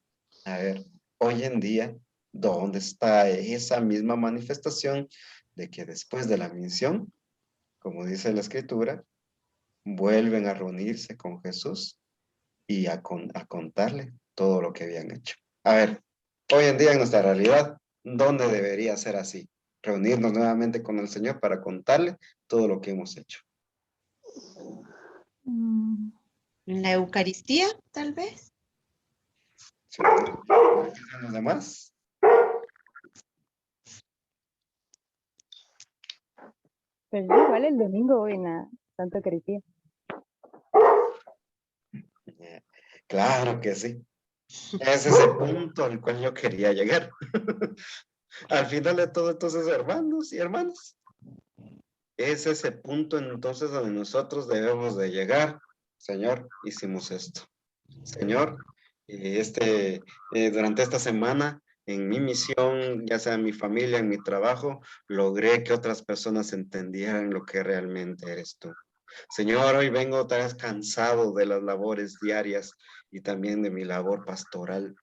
a ver, hoy en día, ¿dónde está esa misma manifestación de que después de la misión, como dice la Escritura, vuelven a reunirse con Jesús y a contarle todo lo que habían hecho? A ver, hoy en día en nuestra realidad, ¿dónde debería ser así? Reunirnos nuevamente con el Señor para contarle todo lo que hemos hecho. En la Eucaristía, tal vez. ¿Sí? ¿Los demás? Pues igual el domingo en la Santa Eucaristía. Claro que sí. Es ese punto al cual yo quería llegar. Al final de todo, entonces, hermanos y hermanas, es ese punto entonces donde nosotros debemos de llegar. Señor, hicimos esto. Señor, durante esta semana, en mi misión, ya sea en mi familia, en mi trabajo, logré que otras personas entendieran lo que realmente eres tú. Señor, hoy vengo otra vez cansado de las labores diarias y también de mi labor pastoral,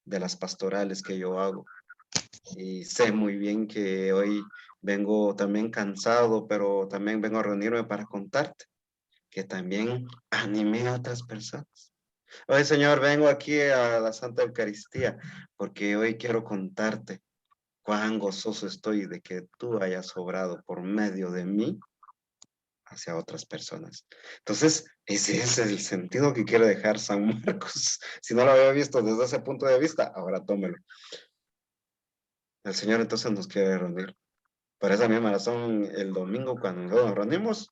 de las pastorales que yo hago. Y sé muy bien que hoy vengo también cansado, pero también vengo a reunirme para contarte que también animé a otras personas. Hoy, Señor, vengo aquí a la Santa Eucaristía porque hoy quiero contarte cuán gozoso estoy de que tú hayas obrado por medio de mí hacia otras personas. Entonces, ese es el sentido que quiere dejar San Marcos. Si no lo había visto desde ese punto de vista, ahora tómelo. El Señor entonces nos quiere reunir. Por esa misma razón, el domingo cuando nos reunimos,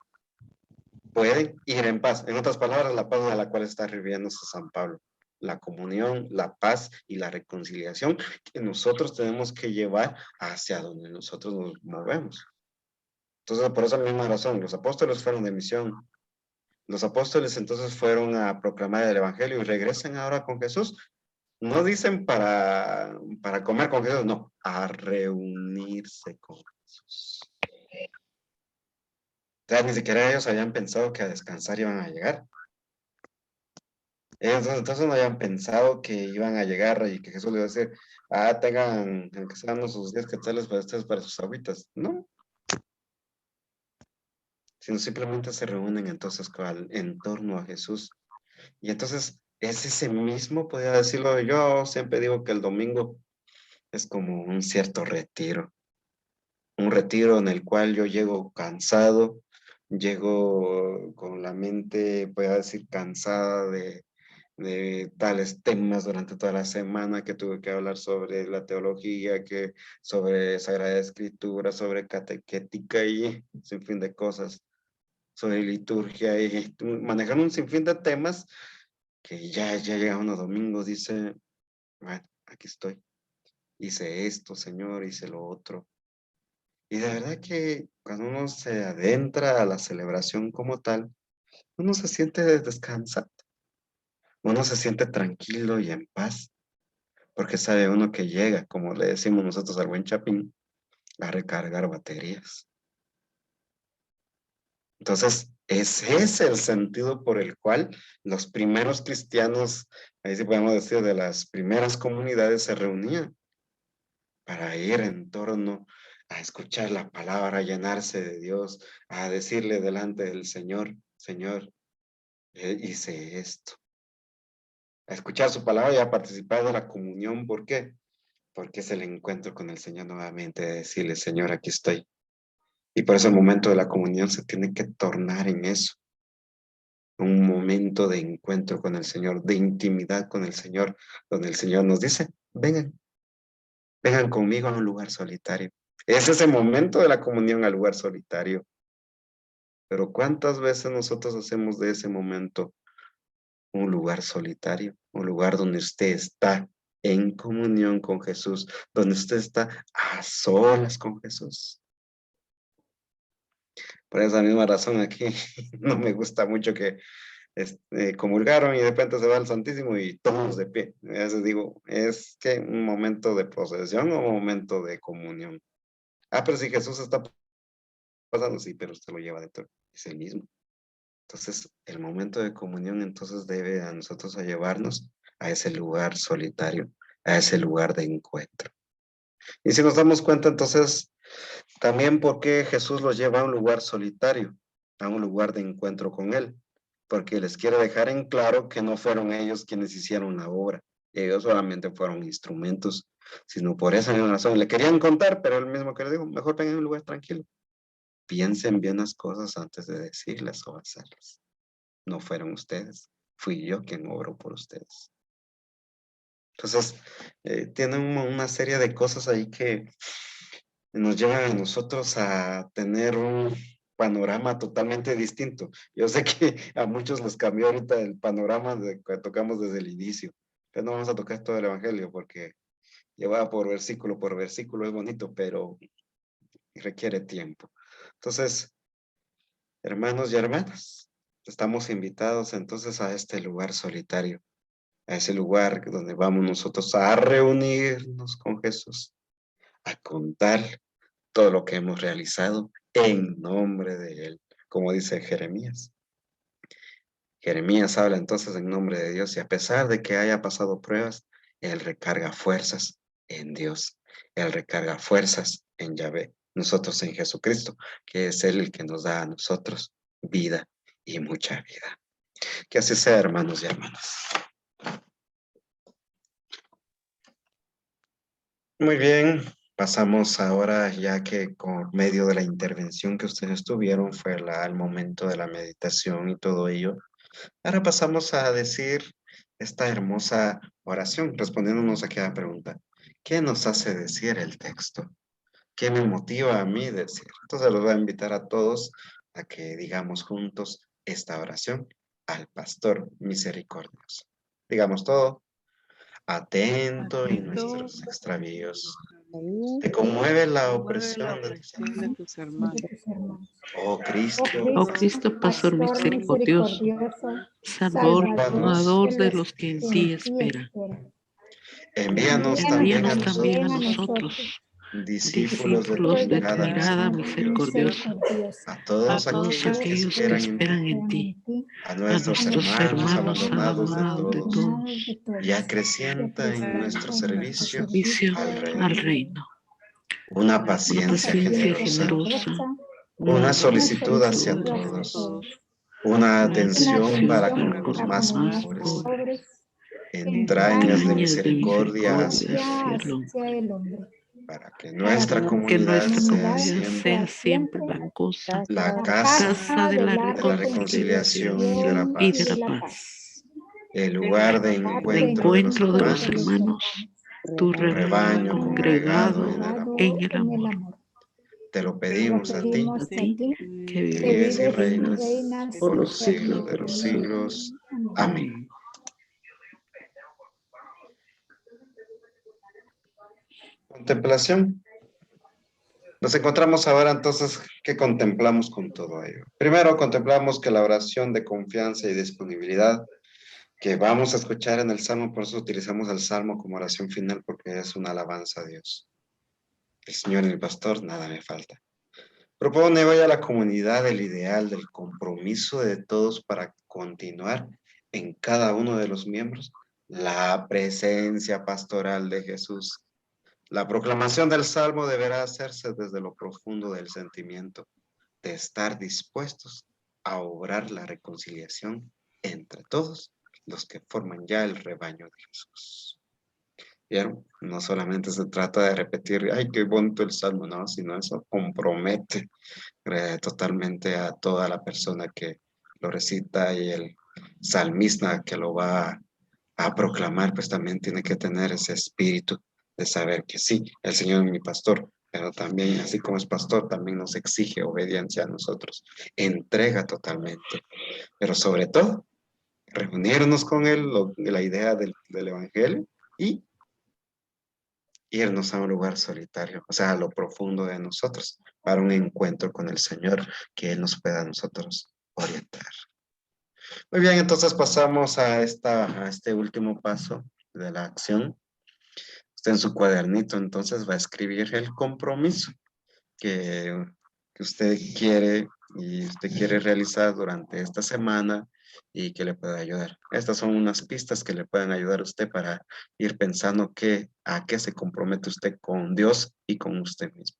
pueden ir en paz. En otras palabras, la paz a la cual está refiriéndose San Pablo. La comunión, la paz y la reconciliación que nosotros tenemos que llevar hacia donde nosotros nos movemos. Entonces, por esa misma razón, los apóstoles fueron de misión. Los apóstoles entonces fueron a proclamar el evangelio y regresan ahora con Jesús. No dicen para comer con Jesús, no, a reunirse con Jesús. O sea, ni siquiera ellos habían pensado que a descansar iban a llegar. Ellos entonces no habían pensado que iban a llegar y que Jesús les iba a decir, tengan, aunque sean sus 10 quetzales para ustedes, para sus agüitas. No. sino simplemente se reúnen entonces en torno a Jesús. Y entonces es ese mismo, podría decirlo, yo siempre digo que el domingo es como un cierto retiro, un retiro en el cual yo llego cansado, llego con la mente, podría decir, cansada de tales temas durante toda la semana, que tuve que hablar sobre la teología, que sobre Sagrada Escritura, sobre catequética y un sinfín de cosas, sobre liturgia y manejar un sinfín de temas que ya llega uno domingo, dice, bueno, aquí estoy, hice esto, Señor, hice lo otro. Y de verdad que cuando uno se adentra a la celebración como tal, uno se siente descansado, uno se siente tranquilo y en paz, porque sabe uno que llega, como le decimos nosotros al buen Chapín, a recargar baterías. Entonces, ese es el sentido por el cual los primeros cristianos, ahí sí podemos decir, de las primeras comunidades se reunían para ir en torno a escuchar la palabra, a llenarse de Dios, a decirle delante del Señor, Señor, hice esto. A escuchar su palabra y a participar de la comunión. ¿Por qué? Porque es el encuentro con el Señor nuevamente, de decirle, Señor, aquí estoy. Y por eso el momento de la comunión se tiene que tornar en eso. Un momento de encuentro con el Señor, de intimidad con el Señor, donde el Señor nos dice, vengan conmigo a un lugar solitario. Es ese momento de la comunión al lugar solitario. Pero ¿cuántas veces nosotros hacemos de ese momento un lugar solitario? Un lugar donde usted está en comunión con Jesús, donde usted está a solas con Jesús. Por esa misma razón aquí no me gusta mucho que comulgaron y de repente se va al Santísimo y todos de pie. A veces digo, es que un momento de procesión o un momento de comunión. Ah, pero si Jesús está pasando, sí, pero usted lo lleva dentro, es el mismo. Entonces, el momento de comunión entonces debe a nosotros a llevarnos a ese lugar solitario, a ese lugar de encuentro. Y si nos damos cuenta entonces, también por qué Jesús los lleva a un lugar solitario, a un lugar de encuentro con Él, porque les quiere dejar en claro que no fueron ellos quienes hicieron la obra, ellos solamente fueron instrumentos, sino por esa misma razón. Le querían contar, pero él mismo que le dijo, mejor vengan a un lugar tranquilo. Piensen bien las cosas antes de decirlas o hacerlas. No fueron ustedes, fui yo quien obró por ustedes. Entonces, tienen una serie de cosas ahí que nos llevan a nosotros a tener un panorama totalmente distinto. Yo sé que a muchos les cambió ahorita el panorama que tocamos desde el inicio, pero no vamos a tocar todo el Evangelio porque lleva por versículo, es bonito, pero requiere tiempo. Entonces, hermanos y hermanas, estamos invitados entonces a este lugar solitario, a ese lugar donde vamos nosotros a reunirnos con Jesús, a contar todo lo que hemos realizado en nombre de Él, como dice Jeremías. Jeremías habla entonces en nombre de Dios y a pesar de que haya pasado pruebas, Él recarga fuerzas en Dios. Él recarga fuerzas en Yahvé, nosotros en Jesucristo, que es Él el que nos da a nosotros vida y mucha vida. Que así sea, hermanos y hermanas. Muy bien, pasamos ahora, ya que por medio de la intervención que ustedes tuvieron fue al momento de la meditación y todo ello. Ahora pasamos a decir esta hermosa oración, respondiéndonos a cada pregunta. ¿Qué nos hace decir el texto? ¿Qué me motiva a mí decir? Entonces los voy a invitar a todos a que digamos juntos esta oración al Pastor Misericordioso. Digamos todo. Atento en nuestros extravíos. Te conmueve la opresión de tus hermanos. Oh Cristo, Oh Cristo, Pastor misericordioso, Salvador de los que en ti esperan. envíanos también a nosotros, discípulos de tu mirada misericordiosa, a todos aquellos que esperan en ti, a nuestros hermanos abandonados de todos, y acrecienta en nuestro servicio al reino. Una paciencia generosa, una solicitud hacia solicitud hacia todos, todos, una una atención atención para atención con para los con más los más pobres, pobres, entrañas de entrañas de misericordia hacia el misericordia hombre, hacia el hombre, para que para nuestra que comunidad nuestra sea comunidad siempre sea sea siempre siempre la cosa, la la casa casa de la la de la reconciliación reconciliación y de la y de reconciliación y la de paz, la paz, paz, el lugar de lugar el de encuentro de los encuentro de los encuentro de los hermanos, hermanos, hermanos, tu tu rebaño rebaño congregado congregado en el congregado amor. en el en el amor. amor. Te lo Te lo pedimos a ti, pedimos a ti, Que que que vives vives y vives y y reinas reinas por los siglos de los eternamente. siglos. Amén. Amén. Contemplación. Nos encontramos ahora entonces, ¿qué contemplamos con todo ello? Primero, contemplamos que la oración de confianza y disponibilidad que vamos a escuchar en el Salmo, por eso utilizamos el Salmo como oración final, porque es una alabanza a Dios. El Señor y el pastor, nada me falta. Propone hoy a la comunidad el ideal del compromiso de todos para continuar en cada uno de los miembros la presencia pastoral de Jesús. La proclamación del Salmo deberá hacerse desde lo profundo del sentimiento de estar dispuestos a obrar la reconciliación entre todos los que forman ya el rebaño de Jesús. ¿Vieron? No solamente se trata de repetir, ay, qué bonito el Salmo, no, sino eso compromete totalmente a toda la persona que lo recita y el salmista que lo va a proclamar, pues también tiene que tener ese espíritu de saber que sí, el Señor es mi pastor, pero también, así como es pastor, también nos exige obediencia a nosotros, entrega totalmente, pero sobre todo, reunirnos con Él, la idea del Evangelio y irnos a un lugar solitario, o sea, a lo profundo de nosotros, para un encuentro con el Señor, que Él nos pueda a nosotros orientar. Muy bien, entonces pasamos a este último paso de la acción. Usted en su cuadernito entonces va a escribir el compromiso que, que usted quiere realizar durante esta semana y que le pueda ayudar. Estas son unas pistas que le pueden ayudar a usted para ir pensando a qué se compromete usted con Dios y con usted mismo.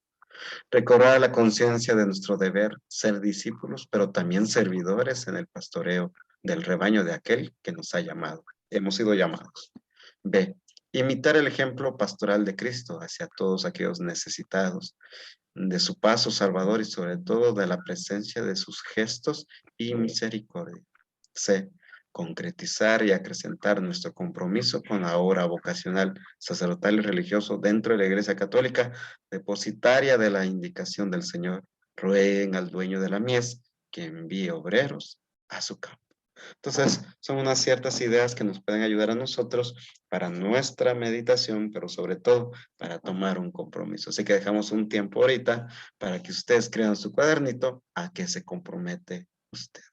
Recobrar la conciencia de nuestro deber ser discípulos, pero también servidores en el pastoreo del rebaño de aquel que nos ha llamado. Hemos sido llamados. B. Imitar el ejemplo pastoral de Cristo hacia todos aquellos necesitados de su paso salvador y sobre todo de la presencia de sus gestos y misericordia. C. Concretizar y acrecentar nuestro compromiso con la obra vocacional, sacerdotal y religioso dentro de la Iglesia Católica, depositaria de la indicación del Señor. Rueguen al dueño de la mies que envíe obreros a su campo. Entonces, son unas ciertas ideas que nos pueden ayudar a nosotros para nuestra meditación, pero sobre todo para tomar un compromiso. Así que dejamos un tiempo ahorita para que ustedes crean su cuadernito a qué se compromete usted.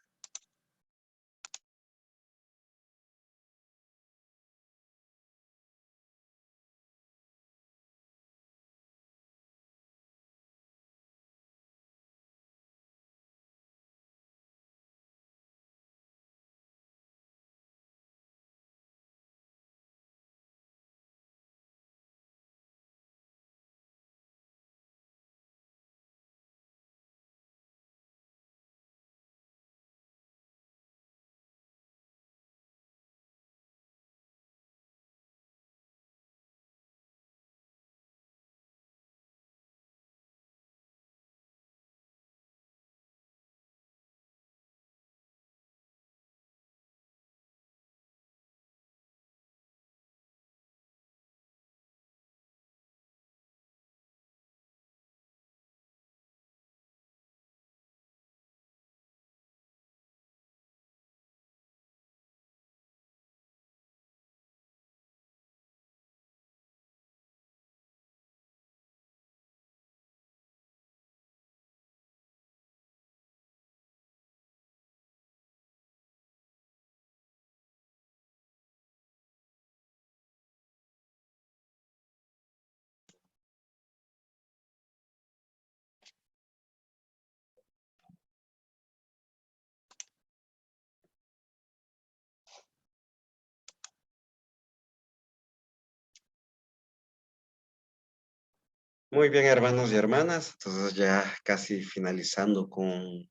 Muy bien, hermanos y hermanas. Entonces ya casi finalizando con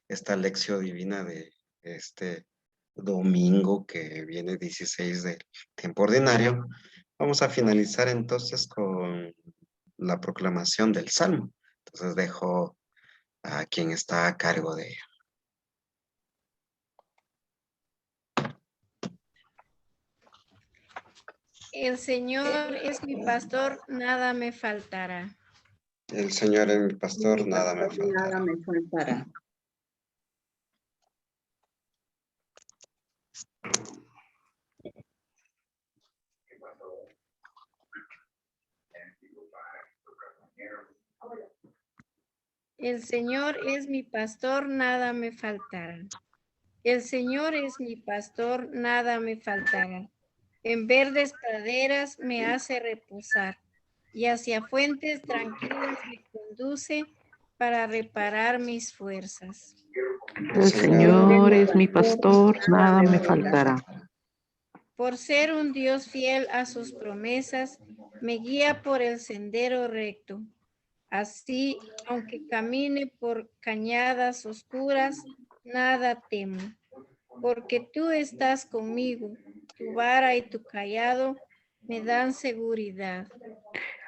esta lección divina de este domingo que viene 16 de tiempo ordinario. Vamos a finalizar entonces con la proclamación del Salmo. Entonces dejo a quien está a cargo de ello. El Señor es mi pastor, nada me faltará. El Señor es mi pastor, nada me faltará. Nada me faltará. El Señor es mi pastor, nada me faltará. El Señor es mi pastor, nada me faltará. En verdes praderas me hace reposar y hacia fuentes tranquilas me conduce para reparar mis fuerzas. El Señor es mi pastor, nada me faltará. Por ser un Dios fiel a sus promesas, me guía por el sendero recto. Así, aunque camine por cañadas oscuras, nada temo, porque tú estás conmigo, tu vara y tu cayado me dan seguridad.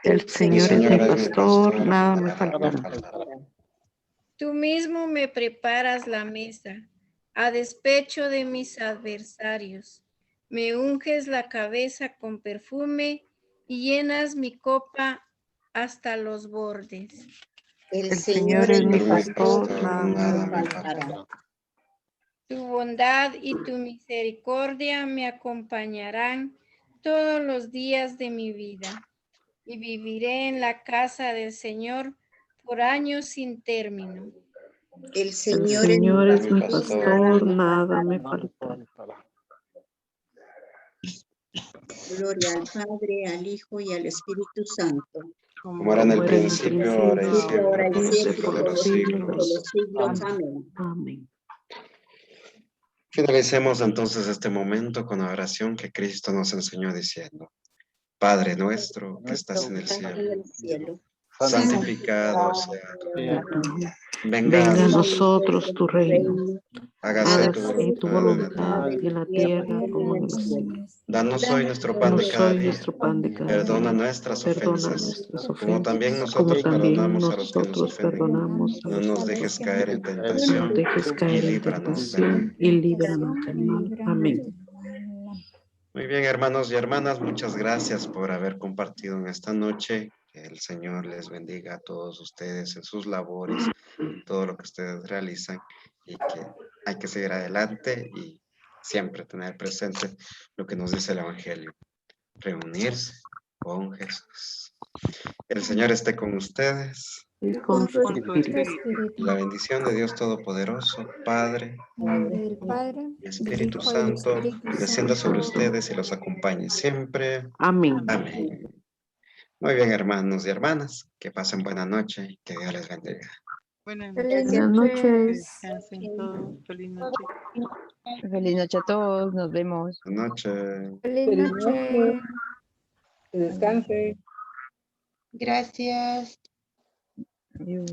El Señor es mi pastor, nada me faltará. Tú mismo me preparas la mesa, a despecho de mis adversarios. Me unges la cabeza con perfume y llenas mi copa hasta los bordes. El Señor es mi pastor, nada me faltará. Tu bondad y tu misericordia me acompañarán todos los días de mi vida y viviré en la casa del Señor por años sin término. El El Señor es mi pastor, nada me faltará. Gloria al Padre, al Hijo y al Espíritu Santo. Como era en el principio, ahora y siempre, Ahora y por los siempre, siglos de por los los siglos de siglos. los siglos. Amén. Amén. Finalicemos entonces este momento con la oración que Cristo nos enseñó diciendo: Padre nuestro que estás en el Estás en cielo, el cielo. santificado sea tu nombre. Venga a nosotros tu reino. Hágase tu Hágase tu voluntad en la tierra. voluntad en la tierra como en el cielo. Danos hoy nuestro pan de Danos cada hoy día. nuestro pan de cada Perdona día. nuestras Perdona ofensas, nuestras como también ofensas, como nosotros también perdonamos a los que nos nosotros ofenden. perdonamos a No los nos que dejes nos caer en ofenden. No tentación nos dejes y caer en líbranos del mal. tentación y líbranos del mal. Amén. Muy bien, hermanos y hermanas, muchas gracias por haber compartido en esta noche. Que el Señor les bendiga a todos ustedes en sus labores, en todo lo que ustedes realizan, y que hay que seguir adelante y siempre tener presente lo que nos dice el Evangelio: reunirse con Jesús. El Señor esté con ustedes. Y con su espíritu. Y la bendición de Dios Todopoderoso, Padre Del Padre, y del Espíritu Hijo y del Santo, Espíritu descienda sobre Santo. ustedes y los acompañe siempre. Amén. Amén. Muy bien, hermanos y hermanas, que pasen buena noche y que Dios les bendiga. Feliz Buenas noches. Feliz noche a todos, nos vemos. Buenas noches. Feliz noche. Que descanse. Gracias. Adiós.